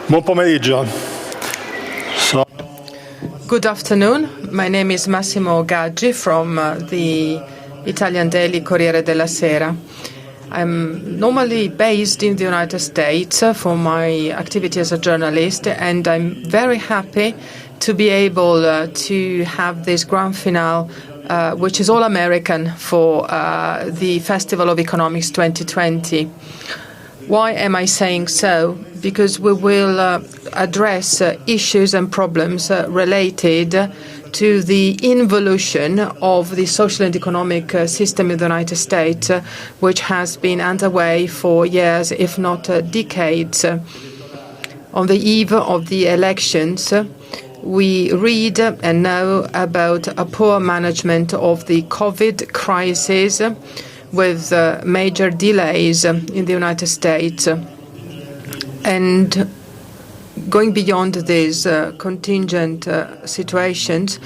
Buon pomeriggio. Good afternoon. My name is Massimo Gaggi from the Italian daily Corriere della Sera. I'm normally based in the United States for my activity as a journalist, and I'm very happy to be able to have this grand finale, which is all American, for the Festival of Economics 2020. Why am I saying so? Because we will address issues and problems related to the involution of the social and economic system in the United States, which has been underway for years, if not decades. On the eve of the elections, we read and know about a poor management of the COVID crisis, with major delays in the United States. And going beyond these contingent situations,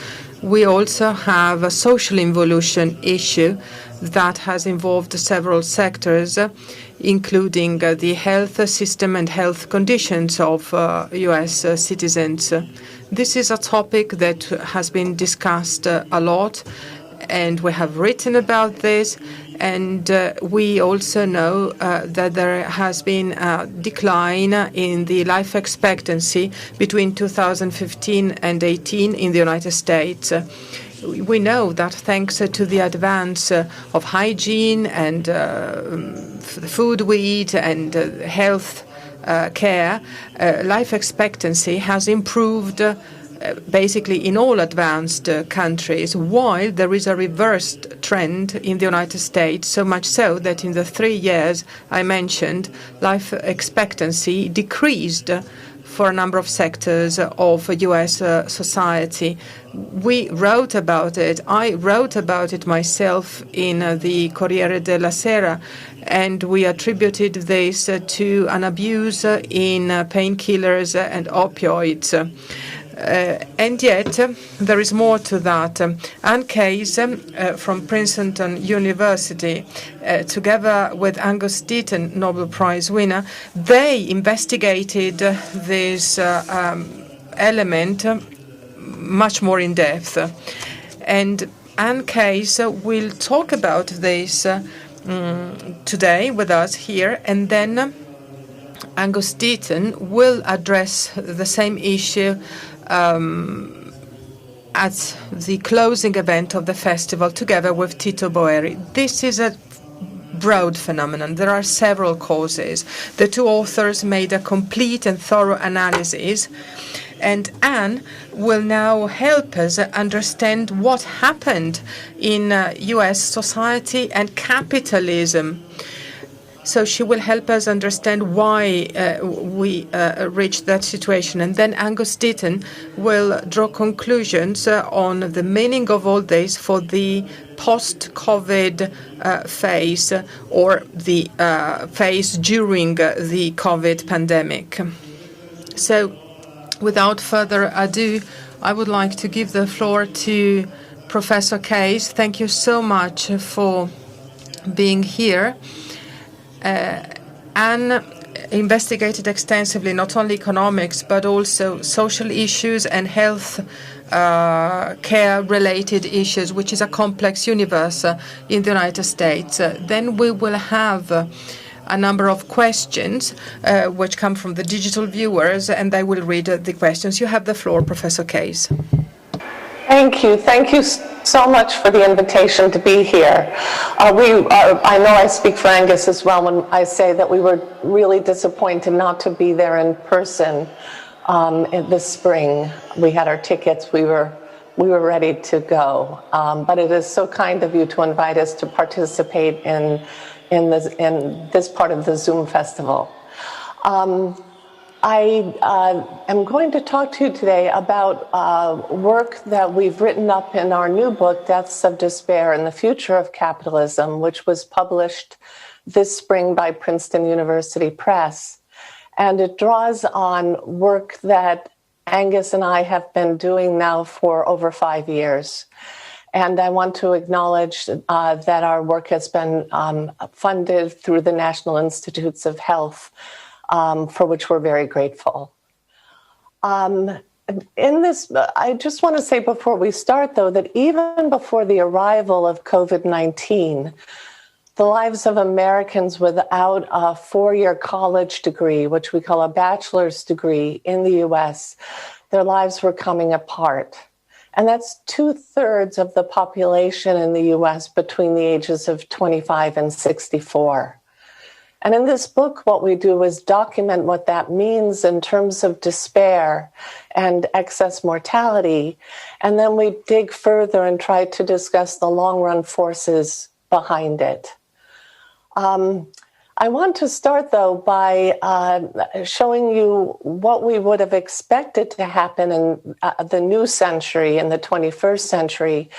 we also have a social involution issue that has involved several sectors, including the health system and health conditions of U.S. citizens. This is a topic that has been discussed a lot, and we have written about this. And we also know that there has been a decline in the life expectancy between 2015 and 18 in the United States. We know that thanks to the advance of hygiene and the food we eat and health care, life expectancy has improved basically in all advanced countries, while there is a reversed trend in the United States, so much so that in the 3 years I mentioned, life expectancy decreased for a number of sectors of U.S. society. We wrote about it. I wrote about it myself in the Corriere della Sera, and we attributed this to an abuse in painkillers and opioids. And yet, there is more to that. Anne GAGGI from Princeton University, together with Angus Deaton, Nobel Prize winner, they investigated this element much more in depth. And Anne GAGGI will talk about this today with us here, and then Angus Deaton will address the same issue at the closing event of the festival together with Tito Boeri. This is a broad phenomenon. There are several causes. The two authors made a complete and thorough analysis, and Anne will now help us understand what happened in U.S. society and capitalism. So she will help us understand why we reached that situation. And then Angus Deaton will draw conclusions on the meaning of all this for the post-COVID phase, or the phase during the COVID pandemic. So without further ado, I would like to give the floor to Professor Case. Thank you so much for being here. Anne investigated extensively not only economics but also social issues and health care-related issues, which is a complex universe in the United States. Then we will have a number of questions which come from the digital viewers, and they will read the questions. You have the floor, Professor Case. Thank you. Thank you so much for the invitation to be here. I know I speak for Angus as well when I say that we were really disappointed not to be there in person this spring. We had our tickets. We were ready to go. But it is so kind of you to invite us to participate in this part of the Zoom festival. I am going to talk to you today about work that we've written up in our new book, Deaths of Despair and the Future of Capitalism, which was published this spring by Princeton University Press. And it draws on work that Angus and I have been doing now for over 5 years. And I want to acknowledge that our work has been funded through the National Institutes of Health, for which we're very grateful. In this, I just want to say before we start, though, that even before the arrival of COVID-19, the lives of Americans without a four-year college degree, which we call a bachelor's degree in the US, their lives were coming apart. And that's 2/3 of the population in the US between the ages of 25 and 64. And in this book, what we do is document what that means in terms of despair and excess mortality. And then we dig further and try to discuss the long-run forces behind it. I want to start, though, by showing you what we would have expected to happen in the new century, in the 21st century,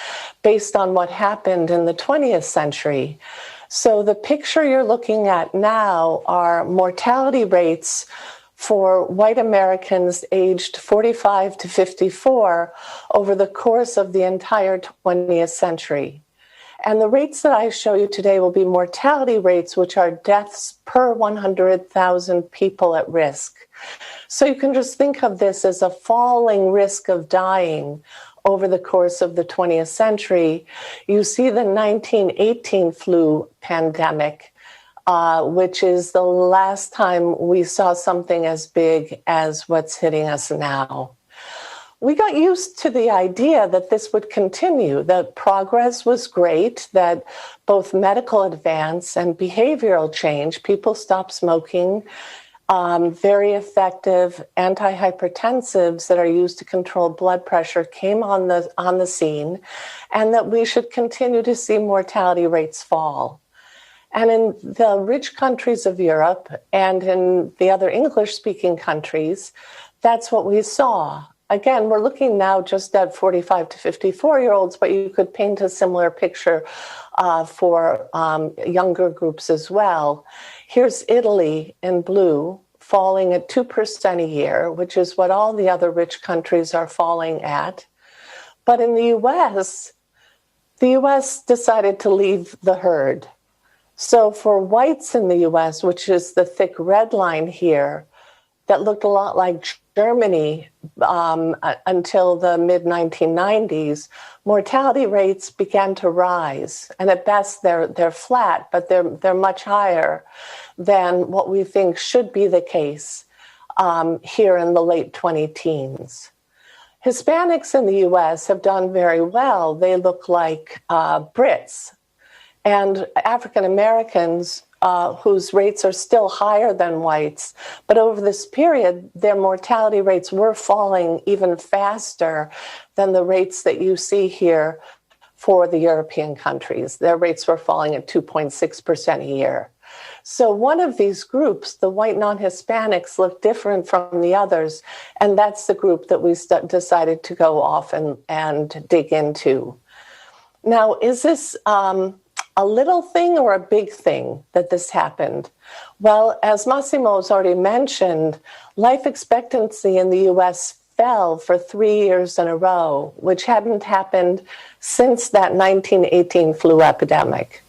based on what happened in the 20th century. So the picture you're looking at now are mortality rates for white Americans aged 45 to 54 over the course of the entire 20th century. And the rates that I show you today will be mortality rates, which are deaths per 100,000 people at risk. So you can just think of this as a falling risk of dying over the course of the 20th century. You see the 1918 flu pandemic, which is the last time we saw something as big as what's hitting us now. We got used to the idea that this would continue, that progress was great, that both medical advance and behavioral change, people stopped smoking, very effective antihypertensives that are used to control blood pressure came on the scene, and that we should continue to see mortality rates fall. And in the rich countries of Europe and in the other English-speaking countries, that's what we saw. Again, we're looking now just at 45 to 54-year-olds, but you could paint a similar picture for younger groups as well. Here's Italy in blue, falling at 2% a year, which is what all the other rich countries are falling at. But in the US decided to leave the herd. So for whites in the US, which is the thick red line here, that looked a lot like Germany until the mid-1990s, mortality rates began to rise. And at best, they're flat, but they're much higher than what we think should be the case here in the late 20-teens. Hispanics in the US have done very well. They look like Brits. And African Americans whose rates are still higher than whites. But over this period, their mortality rates were falling even faster than the rates that you see here for the European countries. Their rates were falling at 2.6% a year. So one of these groups, the white non-Hispanics, look different from the others, and that's the group that we decided to go off and dig into. Now, is this a little thing or a big thing that this happened? Well, as Massimo has already mentioned, life expectancy in the US fell for 3 years in a row, which hadn't happened since that 1918 flu epidemic.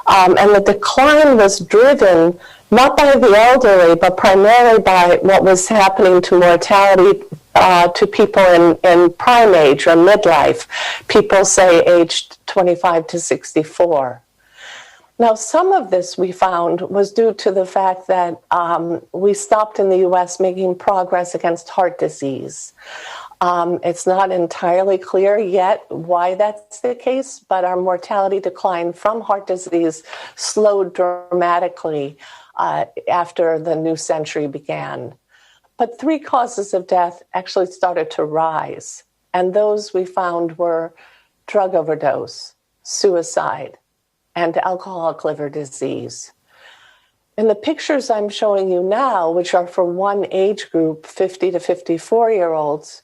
And the decline was driven not by the elderly, but primarily by what was happening to mortality to people in prime age or midlife, people say aged 25 to 64. Now, some of this we found was due to the fact that we stopped in the US making progress against heart disease. It's not entirely clear yet why that's the case, but our mortality decline from heart disease slowed dramatically after the new century began. But 3 causes of death actually started to rise, and those we found were drug overdose, suicide, and alcoholic liver disease. In the pictures I'm showing you now, which are for one age group, 50 to 54-year-olds,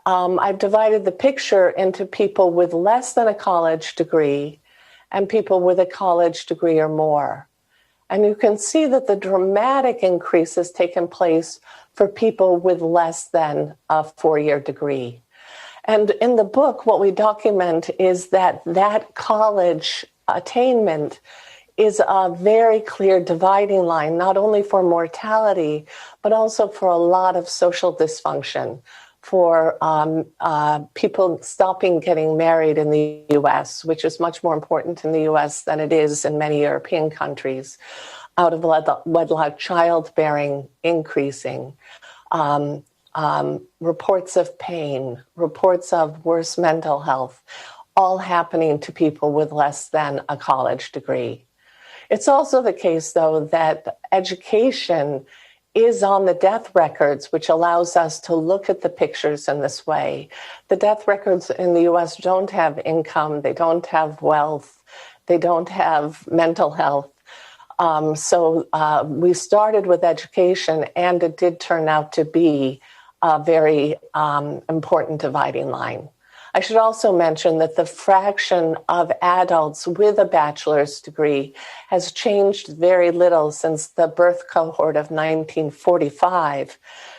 I've divided the picture into people with less than a college degree and people with a college degree or more. And you can see that the dramatic increase has taken place for people with less than a 4-year degree. And in the book, what we document is that college attainment is a very clear dividing line, not only for mortality, but also for a lot of social dysfunction, for people stopping getting married in the US, which is much more important in the US than it is in many European countries, out of wedlock childbearing increasing, reports of pain, reports of worse mental health, all happening to people with less than a college degree. It's also the case, though, that education is on the death records, which allows us to look at the pictures in this way. The death records in the US don't have income, they don't have wealth, they don't have mental health. So we started with education, and it did turn out to be a very important dividing line. I should also mention that the fraction of adults with a bachelor's degree has changed very little since the birth cohort of 1945,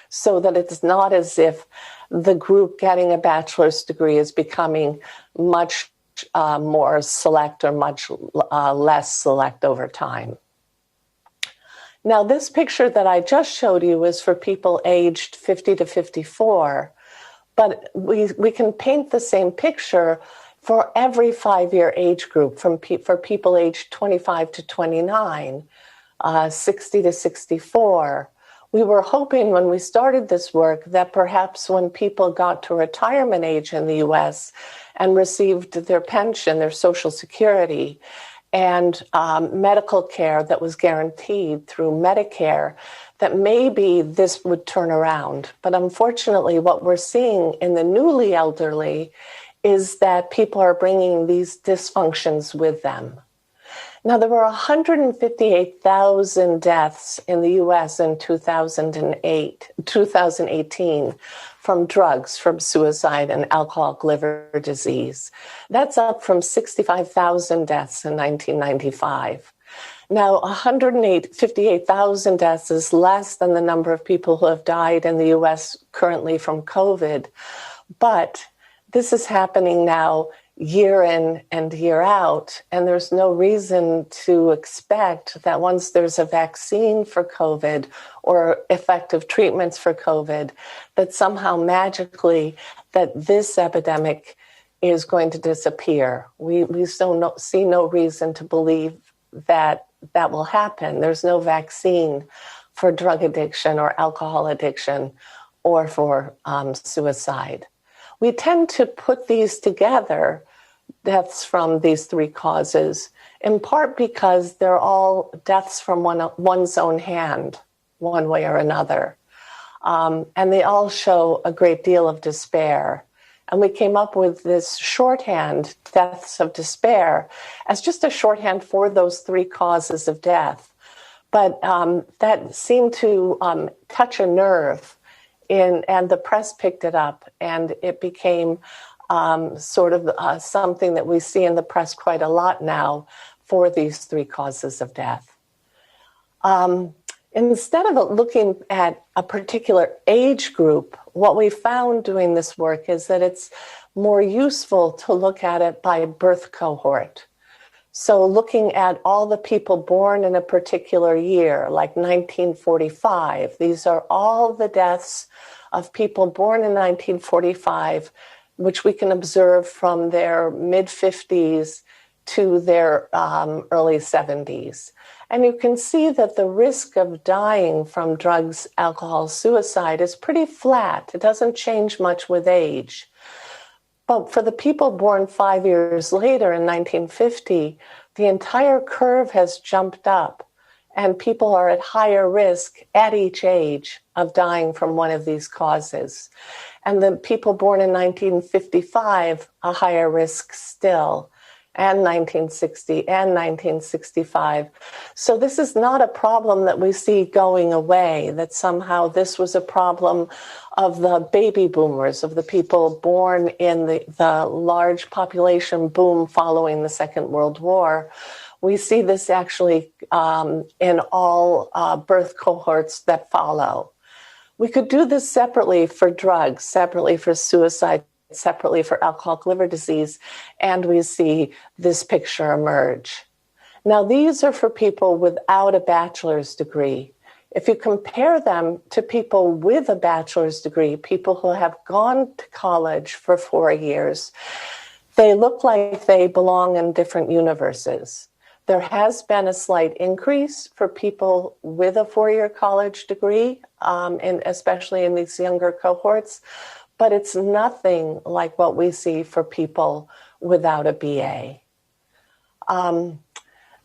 so that it's not as if the group getting a bachelor's degree is becoming much more select or much less select over time. Now, this picture that I just showed you is for people aged 50 to 54. But we can paint the same picture for every 5-year age group, for people aged 25 to 29, 60 to 64. We were hoping when we started this work that perhaps when people got to retirement age in the US and received their pension, their Social Security, and medical care that was guaranteed through Medicare, that maybe this would turn around. But unfortunately, what we're seeing in the newly elderly is that people are bringing these dysfunctions with them. Now, there were 158,000 deaths in the US in 2018 from drugs, from suicide and alcoholic liver disease. That's up from 65,000 deaths in 1995. Now, 158,000 deaths is less than the number of people who have died in the US currently from COVID. But this is happening now year in and year out, and there's no reason to expect that once there's a vaccine for COVID or effective treatments for COVID, that somehow magically that this epidemic is going to disappear. We still see no reason to believe that that will happen. There's no vaccine for drug addiction or alcohol addiction or for suicide. We tend to put these together, deaths from these three causes, in part because they're all deaths from one's own hand, one way or another. And they all show a great deal of despair. And we came up with this shorthand, deaths of despair, as just a shorthand for those three causes of death. But that seemed to touch a nerve, and the press picked it up, and it became sort of something that we see in the press quite a lot now for these three causes of death. Instead of looking at a particular age group, what we found doing this work is that it's more useful to look at it by birth cohort. So looking at all the people born in a particular year, like 1945, these are all the deaths of people born in 1945, which we can observe from their mid-50s to their early 70s. And you can see that the risk of dying from drugs, alcohol, suicide is pretty flat. It doesn't change much with age. But for the people born 5 years later in 1950, the entire curve has jumped up, and people are at higher risk at each age of dying from one of these causes. And the people born in 1955, a higher risk still, and 1960 and 1965. So this is not a problem that we see going away, that somehow this was a problem of the baby boomers, of the people born in the large population boom following the Second World War. We see this actually in all birth cohorts that follow. We could do this separately for drugs, separately for suicide, separately for alcoholic liver disease, and we see this picture emerge. Now, these are for people without a bachelor's degree. If you compare them to people with a bachelor's degree, people who have gone to college for 4 years, they look like they belong in different universes. There has been a slight increase for people with a 4-year college degree, especially in these younger cohorts, but it's nothing like what we see for people without a BA.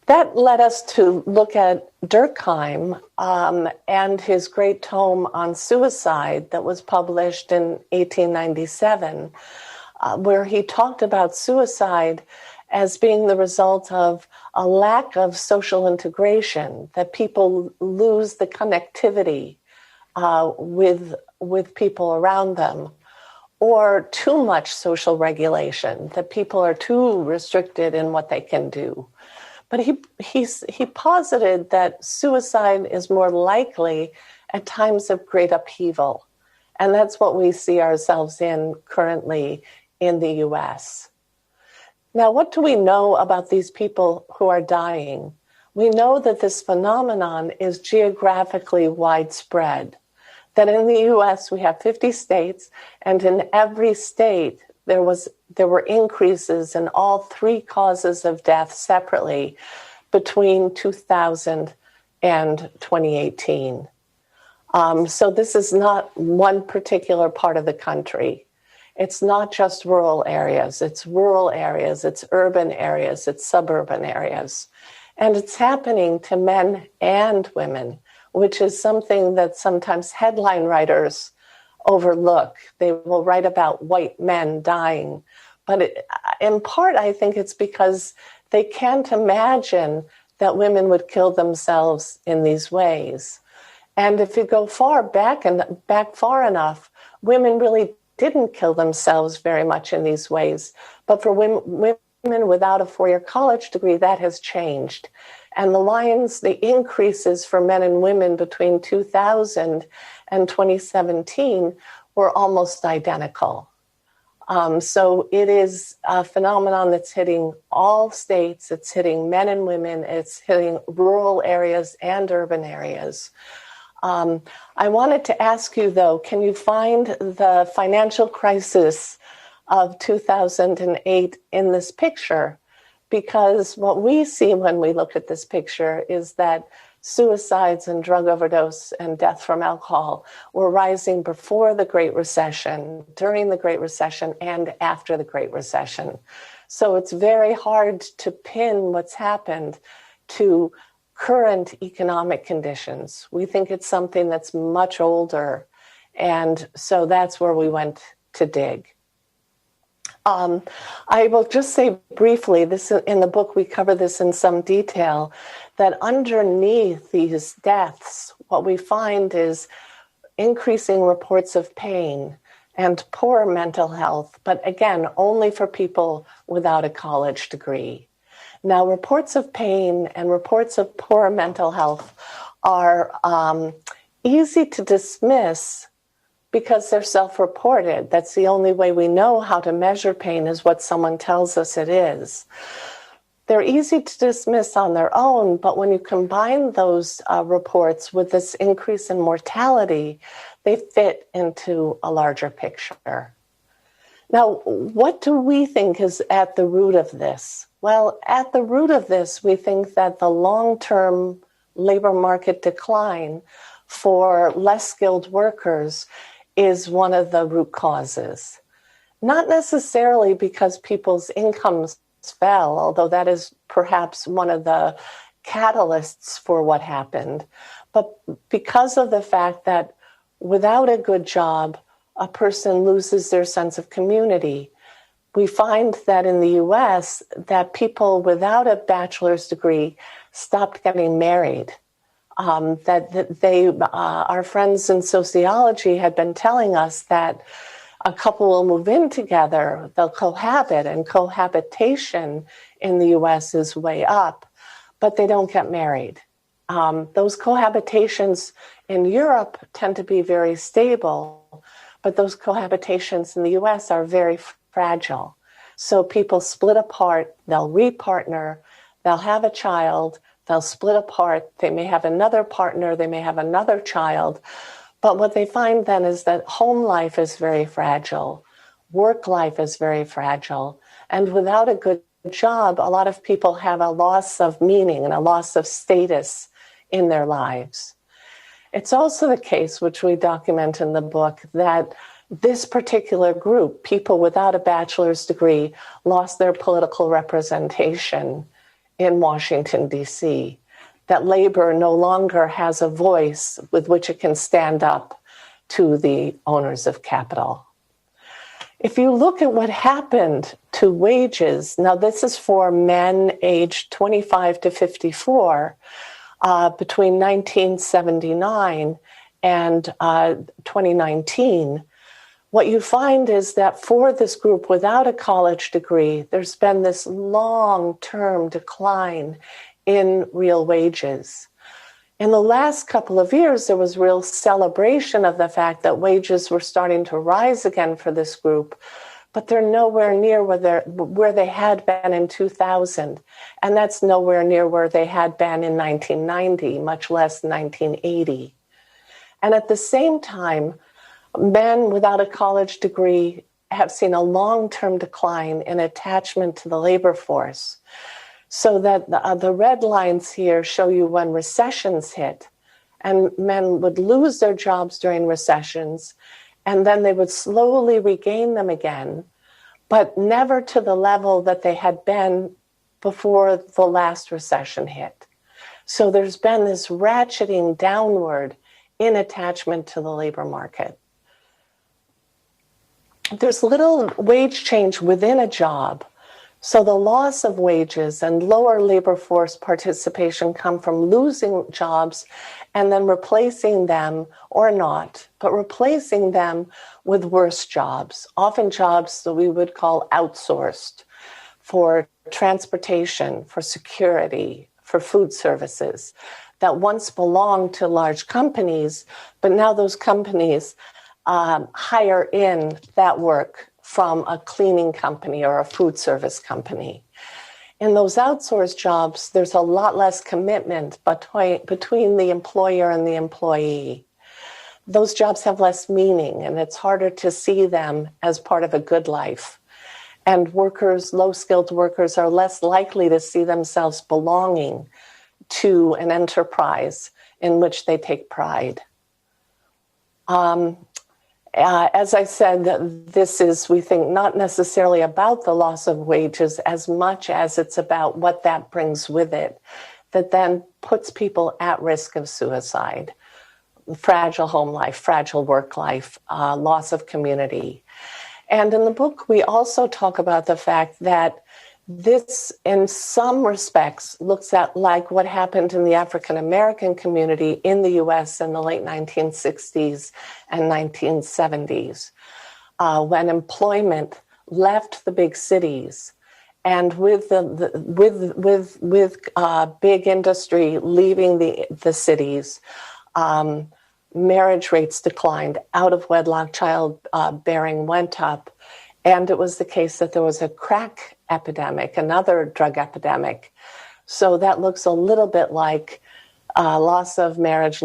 That led us to look at Durkheim and his great tome on suicide that was published in 1897, where he talked about suicide as being the result of a lack of social integration, that people lose the connectivity with people around them, or too much social regulation, that people are too restricted in what they can do. But he posited that suicide is more likely at times of great upheaval. And that's what we see ourselves in currently in the US. Now, what do we know about these people who are dying? We know that this phenomenon is geographically widespread, that in the US we have 50 states, and in every state there were increases in all 3 causes of death separately between 2000 and 2018. So this is not one particular part of the country. It's not just rural areas, it's urban areas, it's suburban areas. And it's happening to men and women, which is something that sometimes headline writers overlook. They will write about white men dying. But in part, I think it's because they can't imagine that women would kill themselves in these ways. And if you go back far enough, women really didn't kill themselves very much in these ways. But for women without a 4-year college degree, that has changed. And the increases for men and women between 2000 and 2017 were almost identical. So it is a phenomenon that's hitting all states. It's hitting men and women. It's hitting rural areas and urban areas. I wanted to ask you, though, can you find the financial crisis of 2008 in this picture? Because what we see when we look at this picture is that suicides and drug overdose and death from alcohol were rising before the Great Recession, during the Great Recession, and after the Great Recession. So it's very hard to pin what's happened to current economic conditions. We think it's something that's much older, and so that's where we went to dig. I will just say briefly, this in the book we cover this in some detail, that underneath these deaths, what we find is increasing reports of pain and poor mental health, but again, only for people without a college degree. Now, reports of pain and reports of poor mental health are easy to dismiss because they're self-reported. That's the only way we know how to measure pain, is what someone tells us it is. They're easy to dismiss on their own, but when you combine those reports with this increase in mortality, they fit into a larger picture. Now, what do we think is at the root of this? Well, at the root of this, we think that the long-term labor market decline for less skilled workers is one of the root causes. Not necessarily because people's incomes fell, although that is perhaps one of the catalysts for what happened, but because of the fact that without a good job, a person loses their sense of community. We find that in the US, that people without a bachelor's degree stopped getting married. Our friends in sociology had been telling us that a couple will move in together, they'll cohabit, and cohabitation in the US is way up, but they don't get married. Those cohabitations in Europe tend to be very stable, but those cohabitations in the US are very fragile. So people split apart, they'll repartner, they'll have a child, they'll split apart, they may have another partner, they may have another child. But what they find then is that home life is very fragile, work life is very fragile, and without a good job, a lot of people have a loss of meaning and a loss of status in their lives. It's also the case, which we document in the book, that this particular group, people without a bachelor's degree, lost their political representation in Washington, D.C., that labor no longer has a voice with which it can stand up to the owners of capital. If you look at what happened to wages, now this is for men aged 25 to 54, between 1979 and 2019, what you find is that for this group without a college degree, there's been this long-term decline in real wages. In the last couple of years, there was real celebration of the fact that wages were starting to rise again for this group, but they're nowhere near where they had been in 2000. And that's nowhere near where they had been in 1990, much less 1980. And at the same time, men without a college degree have seen a long-term decline in attachment to the labor force. So that the red lines here show you when recessions hit, and men would lose their jobs during recessions, and then they would slowly regain them again, but never to the level that they had been before the last recession hit. So there's been this ratcheting downward in attachment to the labor market. There's little wage change within a job. So the loss of wages and lower labor force participation come from losing jobs and then replacing them, or not, but replacing them with worse jobs, often jobs that we would call outsourced, for transportation, for security, for food services, that once belonged to large companies, but now those companies hire in that work from a cleaning company or a food service company. In those outsourced jobs, there's a lot less commitment between the employer and the employee. Those jobs have less meaning, and it's harder to see them as part of a good life. And workers, low-skilled workers, are less likely to see themselves belonging to an enterprise in which they take pride. As I said, this is, we think, not necessarily about the loss of wages as much as it's about what that brings with it, that then puts people at risk of suicide, fragile home life, fragile work life, loss of community. And in the book, we also talk about the fact that this, in some respects, looks at like what happened in the African-American community in the U.S. in the late 1960s and 1970s, when employment left the big cities, and with big industry leaving the cities, marriage rates declined, out of wedlock child bearing went up. And it was the case that there was a crack epidemic, another drug epidemic. So that looks a little bit like loss of marriage,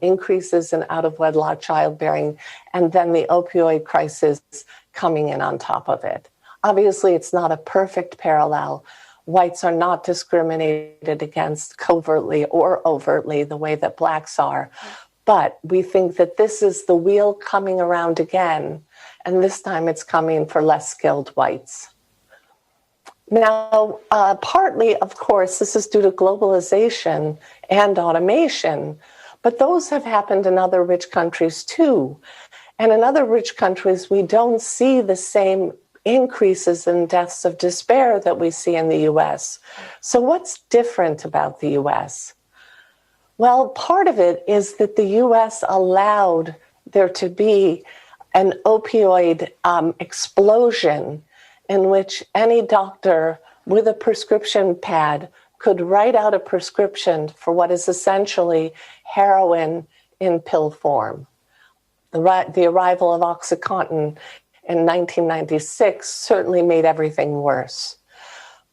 increases in out-of-wedlock childbearing, and then the opioid crisis coming in on top of it. Obviously, it's not a perfect parallel. Whites are not discriminated against covertly or overtly the way that blacks are. But we think that this is the wheel coming around again, and this time it's coming for less skilled whites. Now, partly, of course, this is due to globalization and automation, but those have happened in other rich countries too. And in other rich countries, we don't see the same increases in deaths of despair that we see in the US. So what's different about the US? Well, part of it is that the US allowed there to be an opioid explosion in which any doctor with a prescription pad could write out a prescription for what is essentially heroin in pill form. The arrival of OxyContin in 1996 certainly made everything worse.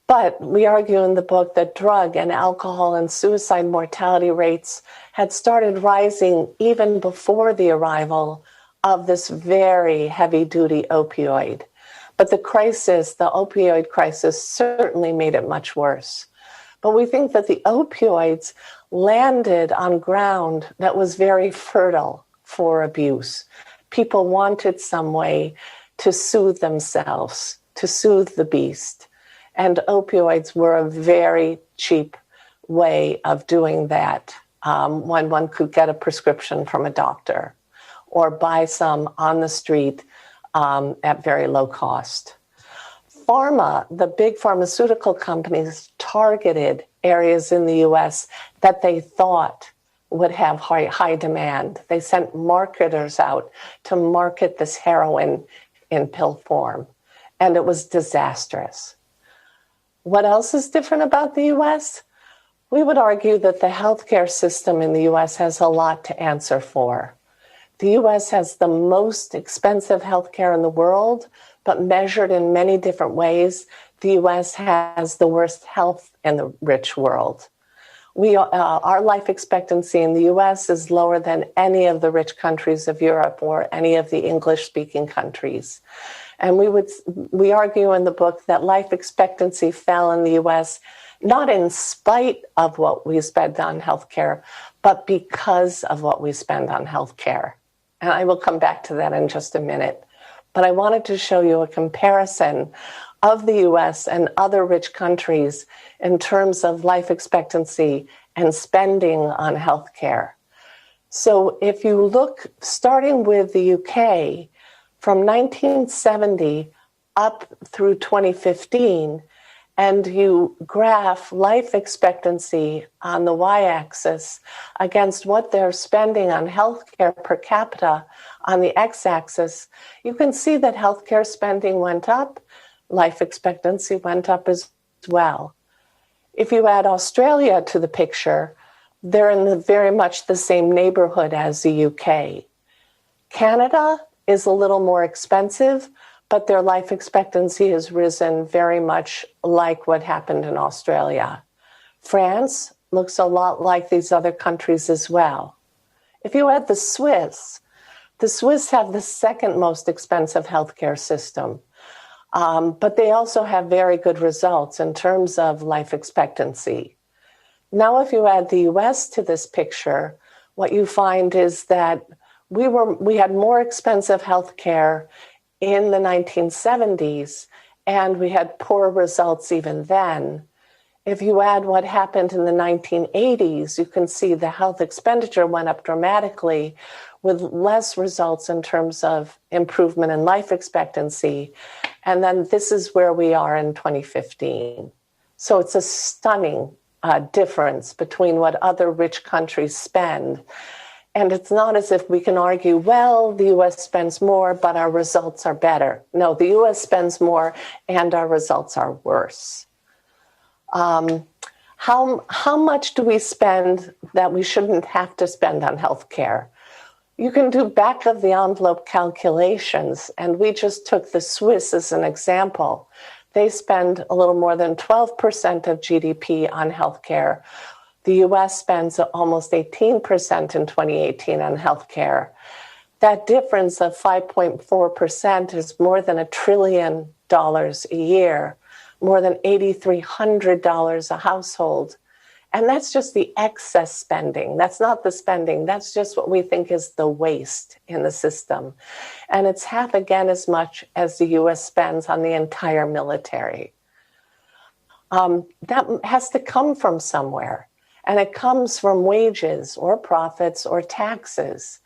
But we argue in the book that drug and alcohol and suicide mortality rates had started rising even before the arrival of this very heavy-duty opioid. But the opioid crisis, certainly made it much worse. But we think that the opioids landed on ground that was very fertile for abuse. People wanted some way to soothe themselves, to soothe the beast. And opioids were a very cheap way of doing that when one could get a prescription from a doctor or buy some on the street at very low cost. Pharma, the big pharmaceutical companies, targeted areas in the US that they thought would have high demand. They sent marketers out to market this heroin in pill form, and it was disastrous. What else is different about the US? We would argue that the healthcare system in the US has a lot to answer for. The US has the most expensive healthcare in the world, but measured in many different ways, the US has the worst health in the rich world. Our life expectancy in the US is lower than any of the rich countries of Europe or any of the English-speaking countries. And we argue in the book that life expectancy fell in the US not in spite of what we spend on healthcare, but because of what we spend on healthcare. And I will come back to that in just a minute. But I wanted to show you a comparison of the US and other rich countries in terms of life expectancy and spending on healthcare. So if you look, starting with the UK, from 1970 up through 2015, and you graph life expectancy on the y-axis against what they're spending on healthcare per capita on the x-axis, you can see that healthcare spending went up, life expectancy went up as well. If you add Australia to the picture, they're in very much the same neighborhood as the UK. Canada is a little more expensive, but their life expectancy has risen very much like what happened in Australia. France looks a lot like these other countries as well. If you add the Swiss have the second most expensive healthcare system, but they also have very good results in terms of life expectancy. Now, if you add the US to this picture, what you find is that we had more expensive healthcare in the 1970s, and we had poor results even then. If you add what happened in the 1980s, you can see the health expenditure went up dramatically with less results in terms of improvement in life expectancy. And then this is where we are in 2015. So it's a stunning difference between what other rich countries spend. And it's not as if we can argue, well, the US spends more, but our results are better. No, the US spends more and our results are worse. How much do we spend that we shouldn't have to spend on healthcare? You can do back of the envelope calculations, and we just took the Swiss as an example. They spend a little more than 12% of GDP on healthcare. The US spends almost 18% in 2018 on healthcare. That difference of 5.4% is more than $1 trillion a year, more than $8,300 a household. And that's just the excess spending. That's not the spending. That's just what we think is the waste in the system. And it's half again as much as the US spends on the entire military. That has to come from somewhere. And it comes from wages or profits or taxes.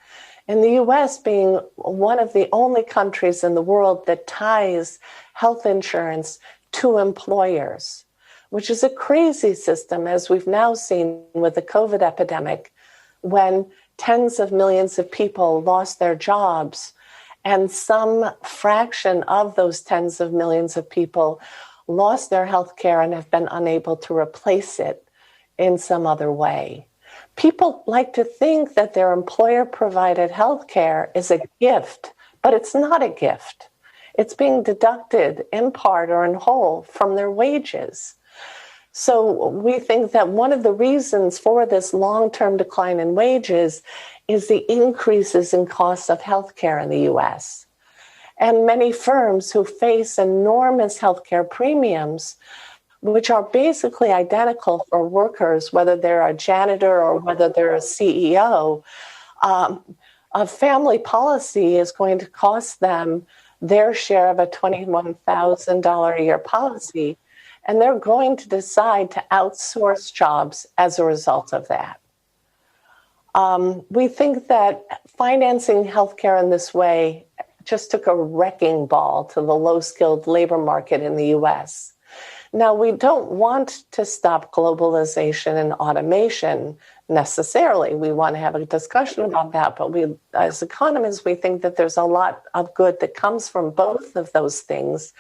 In the US, being one of the only countries in the world that ties health insurance to employers, which is a crazy system, as we've now seen with the COVID epidemic, when tens of millions of people lost their jobs, and some fraction of those tens of millions of people lost their health care and have been unable to replace it in some other way. People like to think that their employer-provided health care is a gift, but it's not a gift. It's being deducted in part or in whole from their wages. So we think that one of the reasons for this long-term decline in wages is the increases in costs of healthcare in the U.S. And many firms who face enormous healthcare premiums, which are basically identical for workers, whether they're a janitor or whether they're a CEO, a family policy is going to cost them their share of a $21,000 a year policy, and they're going to decide to outsource jobs as a result of that. We think that financing healthcare in this way just took a wrecking ball to the low-skilled labor market in the U.S. Now, we don't want to stop globalization and automation necessarily. We want to have a discussion about that, but we, as economists, we think that there's a lot of good that comes from both of those things.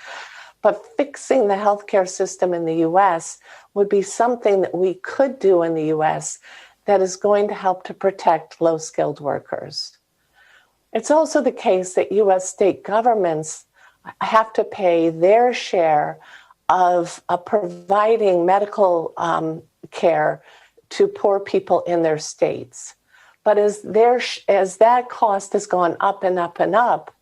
But fixing the healthcare system in the U.S. would be something that we could do in the U.S. that is going to help to protect low-skilled workers. It's also the case that U.S. state governments have to pay their share of providing medical care to poor people in their states. But as that cost has gone up and up and up,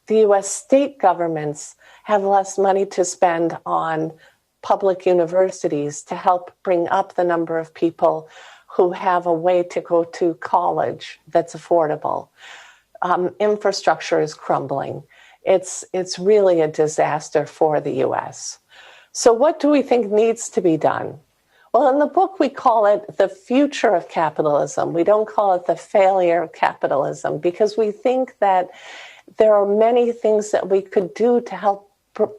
the U.S. state governments have less money to spend on public universities to help bring up the number of people who have a way to go to college that's affordable. Infrastructure is crumbling. It's really a disaster for the U.S. So what do we think needs to be done? Well, in the book, we call it the future of capitalism. We don't call it the failure of capitalism because we think that there are many things that we could do to help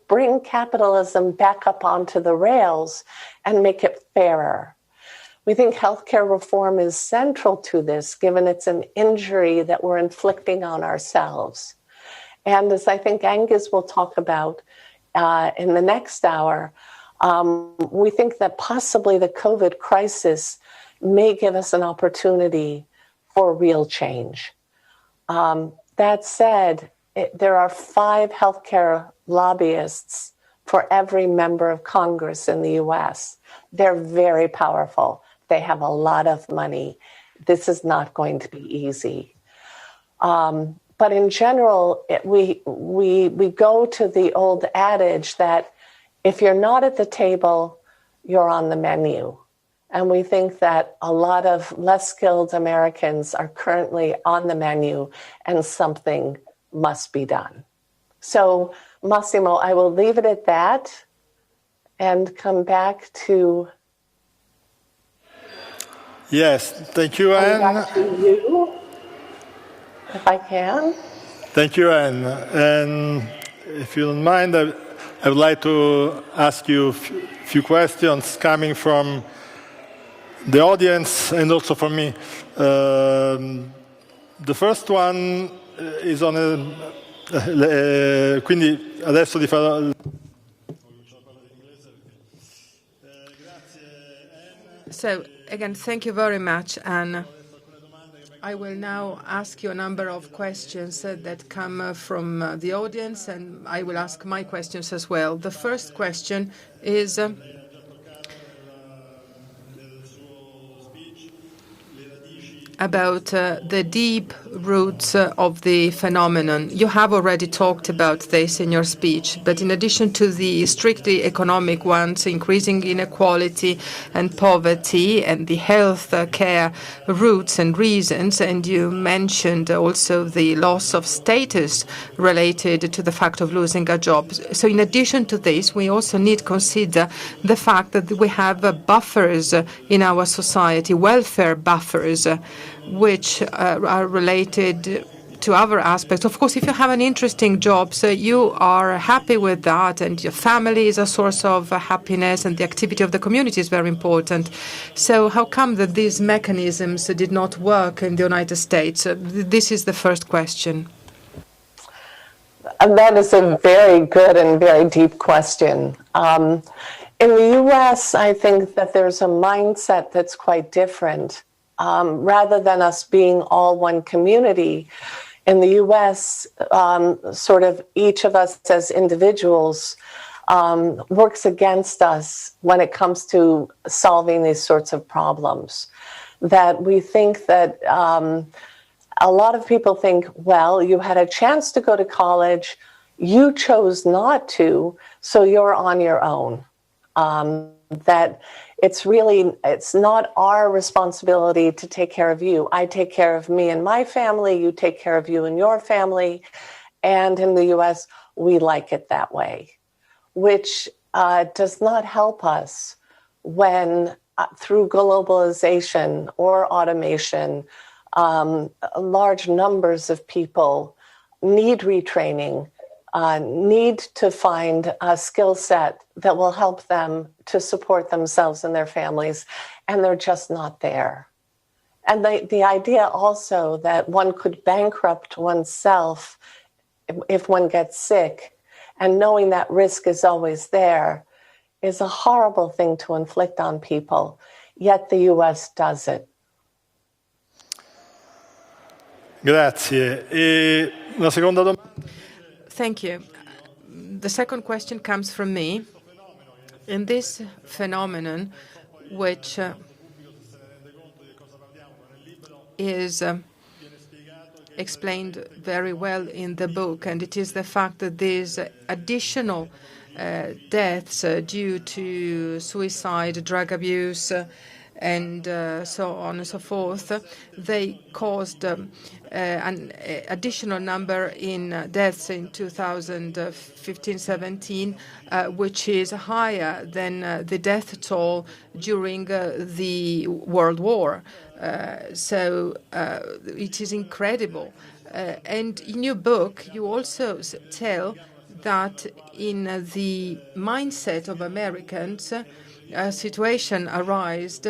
bring capitalism back up onto the rails and make it fairer. We think healthcare reform is central to this, given it's an injury that we're inflicting on ourselves. And as I think Angus will talk about in the next hour, we think that possibly the COVID crisis may give us an opportunity for real change. That said, there are 5 healthcare lobbyists for every member of Congress in the U.S. They're very powerful. They have a lot of money. This is not going to be easy. But in general, we go to the old adage that if you're not at the table, you're on the menu. And we think that a lot of less skilled Americans are currently on the menu and something must be done. So, Massimo, I will leave it at that and come back to... Yes, thank you, Anne. Back to you, if I can. Thank you, Anne. And if you don't mind, I would like to ask you a few questions coming from the audience and also from me. The first one is on quindi adesso ti farò... So, again, thank you very much, Anne. I will now ask you a number of questions that come from the audience, and I will ask my questions as well. The first question is about the deep roots of the phenomenon. You have already talked about this in your speech, but in addition to the strictly economic ones, increasing inequality and poverty and the health care roots and reasons, and you mentioned also the loss of status related to the fact of losing a job. So in addition to this, we also need to consider the fact that we have buffers in our society, welfare buffers, which are related to other aspects. Of course, if you have an interesting job, so you are happy with that, and your family is a source of happiness, and the activity of the community is very important. So how come that these mechanisms did not work in the United States? This is the first question. And that is a very good and very deep question. In the U.S., I think that there's a mindset that's quite different. Rather than us being all one community, In the US, sort of each of us as individuals works against us when it comes to solving these sorts of problems. That we think that a lot of people think, well, you had a chance to go to college, you chose not to, so you're on your own. That it's not our responsibility to take care of you. I take care of me and my family, you take care of you and your family. And in the US, we like it that way, which does not help us when through globalization or automation, large numbers of people need retraining, need to find a skill set that will help them to support themselves and their families, and they're just not there. And the idea also that one could bankrupt oneself if one gets sick, and knowing that risk is always there, is a horrible thing to inflict on people, yet the US does it. Grazie. E una seconda domanda? Thank you. The second question comes from me. In this phenomenon, which is explained very well in the book, and it is the fact that these additional deaths due to suicide, drug abuse, and so on and so forth, they caused an additional number in deaths in 2015-17, which is higher than the death toll during the World War. So it is incredible. And in your book, you also tell that in the mindset of Americans, a situation arose,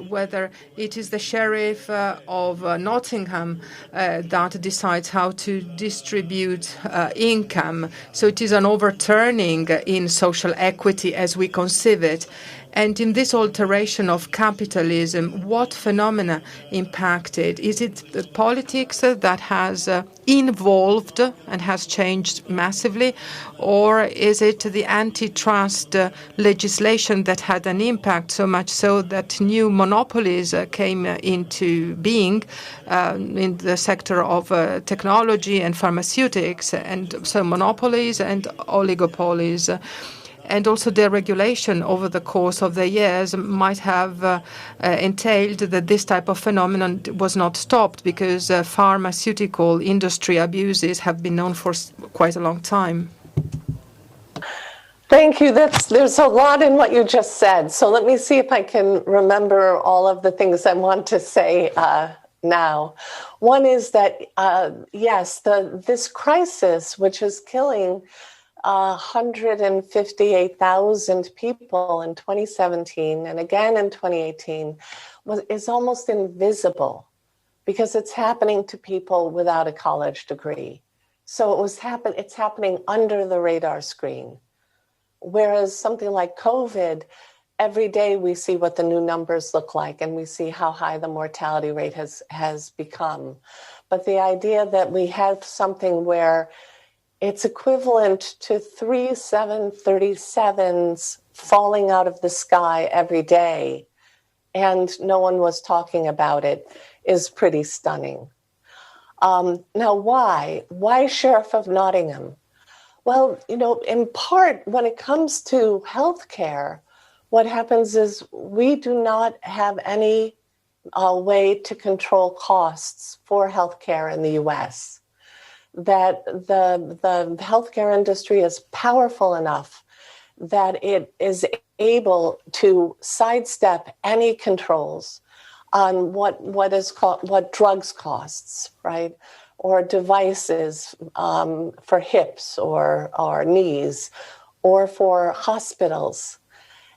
whether it is the sheriff of Nottingham that decides how to distribute income. So it is an overturning in social equity as we conceive it. And in this alteration of capitalism, what phenomena impacted? Is it the politics that has involved and has changed massively? Or is it the antitrust legislation that had an impact, so much so that new monopolies came into being in the sector of technology and pharmaceutics, and so monopolies and oligopolies? And also deregulation over the course of the years might have entailed that this type of phenomenon was not stopped, because pharmaceutical industry abuses have been known for quite a long time. Thank you. There's a lot in what you just said. So let me see if I can remember all of the things I want to say now. One is that, yes, this crisis, which is killing 158,000 people in 2017 and again in 2018, is almost invisible because it's happening to people without a college degree. So it's happening under the radar screen. Whereas something like COVID, every day we see what the new numbers look like, and we see how high the mortality rate has become. But the idea that we have something where it's equivalent to 3 737s falling out of the sky every day, and no one was talking about it, is pretty stunning. Now, why? Why Sheriff of Nottingham? Well, in part, when it comes to healthcare, what happens is we do not have any way to control costs for healthcare in the U.S. That the healthcare industry is powerful enough that it is able to sidestep any controls on what drugs costs, right? Or devices for hips or knees, or for hospitals.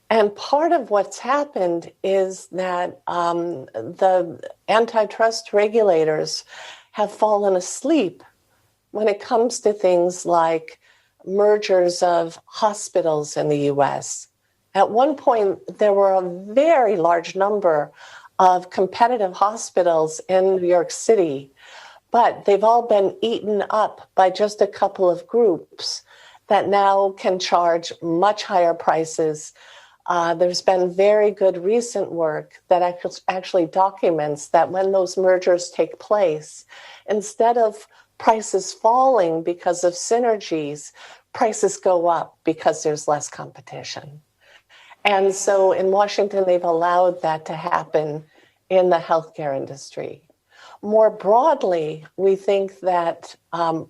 And part of what's happened is that the antitrust regulators have fallen asleep when it comes to things like mergers of hospitals in the US. At one point, there were a very large number of competitive hospitals in New York City, but they've all been eaten up by just a couple of groups that now can charge much higher prices. There's been very good recent work that actually documents that when those mergers take place, instead of prices falling because of synergies, prices go up because there's less competition. And so in Washington, they've allowed that to happen in the healthcare industry. More broadly, we think that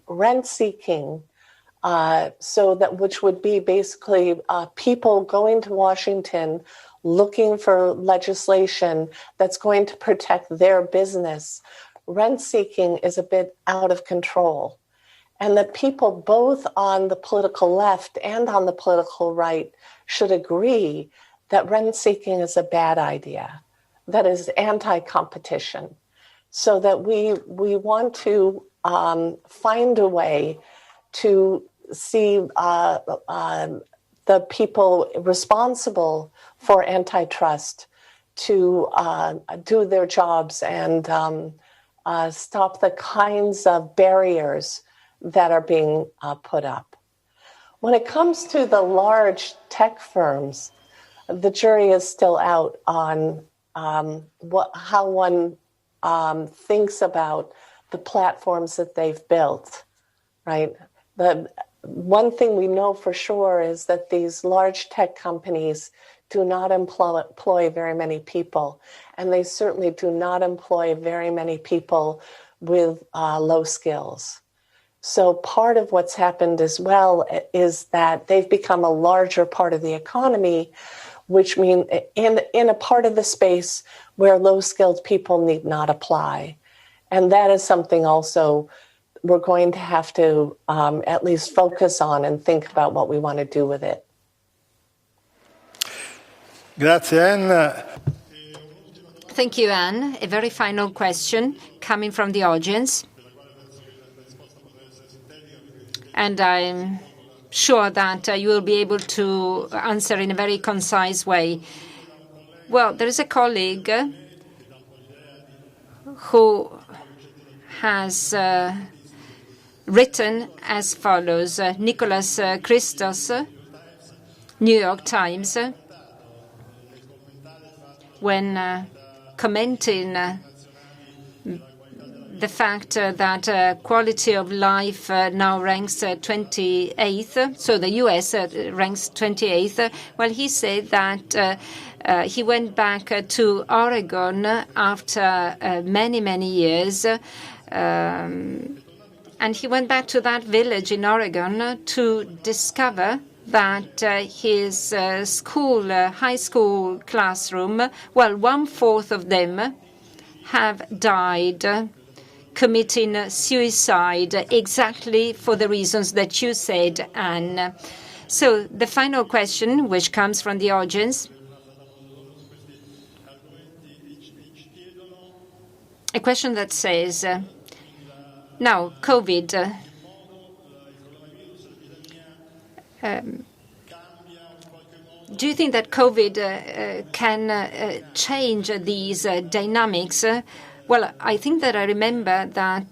rent seeking, which would be basically people going to Washington looking for legislation that's going to protect their business. Rent seeking is a bit out of control. And that people both on the political left and on the political right should agree that rent seeking is a bad idea, that is anti-competition. So that we want to find a way to see the people responsible for antitrust to do their jobs and stop the kinds of barriers that are being put up. When it comes to the large tech firms, the jury is still out on how one thinks about the platforms that they've built, right? The one thing we know for sure is that these large tech companies do not employ very many people, and they certainly do not employ very many people with low skills. So part of what's happened as well is that they've become a larger part of the economy, which means in a part of the space where low-skilled people need not apply. And that is something also we're going to have to at least focus on and think about what we want to do with it. Grazie, Anne. Thank you, Anne. A very final question coming from the audience. And I'm sure that you will be able to answer in a very concise way. Well, there is a colleague who has written as follows. Nicholas Christos, New York Times, when commenting the fact that quality of life now ranks 28th, so the U.S. ranks 28th, well, he said that he went back to Oregon after many, many years, and he went back to that village in Oregon to discover that his high school classroom, well, 1/4 of them have died committing suicide exactly for the reasons that you said, Anne. So the final question, which comes from the audience, a question that says, now, COVID, do you think that COVID can change these dynamics? Well, I think that I remember that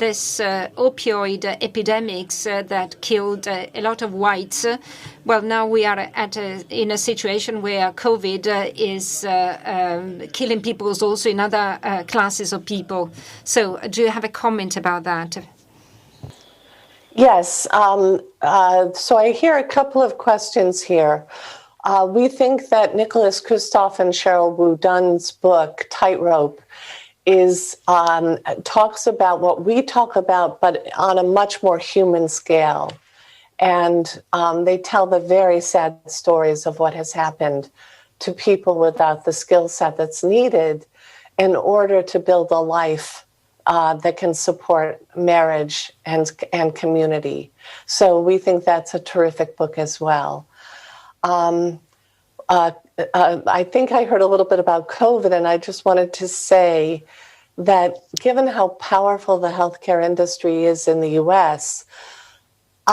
this opioid epidemics that killed a lot of whites, well, now we are in a situation where COVID is killing people also in other classes of people. So do you have a comment about that? Yes. So I hear a couple of questions here. We think that Nicholas Kristof and Cheryl Wu Dunn's book, Tightrope, talks about what we talk about, but on a much more human scale. And they tell the very sad stories of what has happened to people without the skill set that's needed in order to build a life that can support marriage and community. So we think that's a terrific book as well. I think I heard a little bit about COVID, and I just wanted to say that given how powerful the healthcare industry is in the U.S.,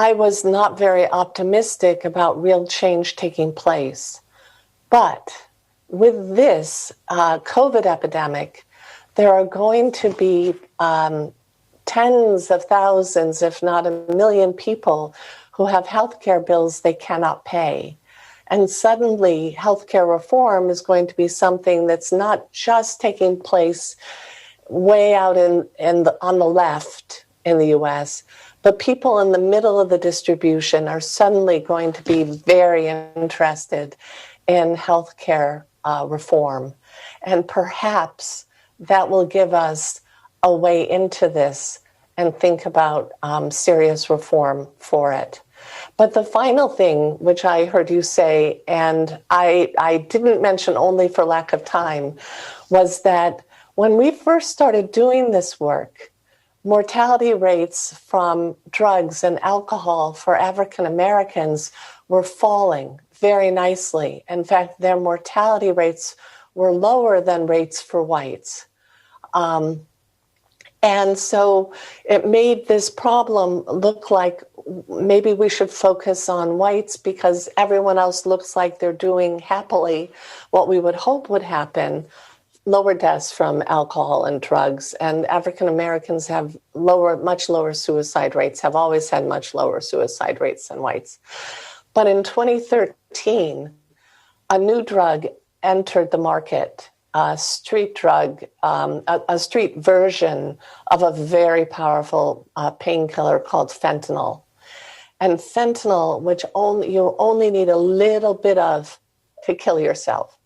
I was not very optimistic about real change taking place. But with this COVID epidemic, there are going to be tens of thousands, if not a million people who have healthcare bills they cannot pay. And suddenly, healthcare reform is going to be something that's not just taking place way out on the left in the US, but people in the middle of the distribution are suddenly going to be very interested in healthcare reform. And perhaps that will give us a way into this and think about serious reform for it. But the final thing, which I heard you say, and I didn't mention only for lack of time, was that when we first started doing this work, mortality rates from drugs and alcohol for African Americans were falling very nicely. In fact, their mortality rates were lower than rates for whites. And so it made this problem look like maybe we should focus on whites because everyone else looks like they're doing happily what we would hope would happen, lower deaths from alcohol and drugs. And African Americans have much lower suicide rates, have always had much lower suicide rates than whites. But in 2013, a new drug entered the market, a street drug, a street version of a very powerful painkiller called fentanyl. And fentanyl, which you only need a little bit of to kill yourself.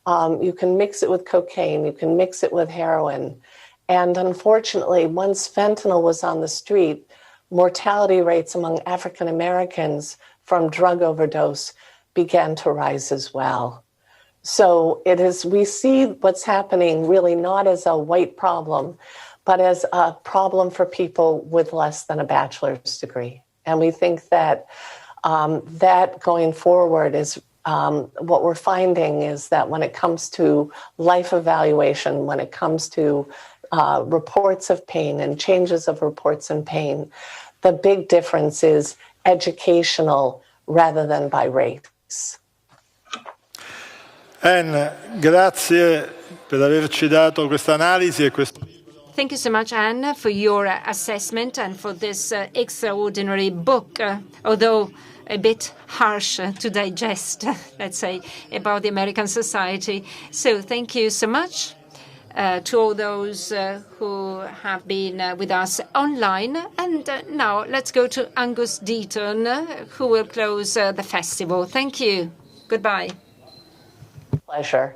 You can mix it with cocaine, you can mix it with heroin. And unfortunately, once fentanyl was on the street, mortality rates among African Americans from drug overdose began to rise as well. So we see what's happening really not as a white problem, but as a problem for people with less than a bachelor's degree. And we think that that going forward is what we're finding is that when it comes to life evaluation, when it comes to reports of pain and changes of reports in pain, the big difference is educational rather than by race. Anne, grazie per averci dato questa analisi e questo. Thank you so much, Anne, for your assessment and for this extraordinary book, although a bit harsh to digest, let's say, about the American society. So thank you so much to all those who have been with us online. And now let's go to Angus Deaton, who will close the festival. Thank you. Goodbye. Pleasure.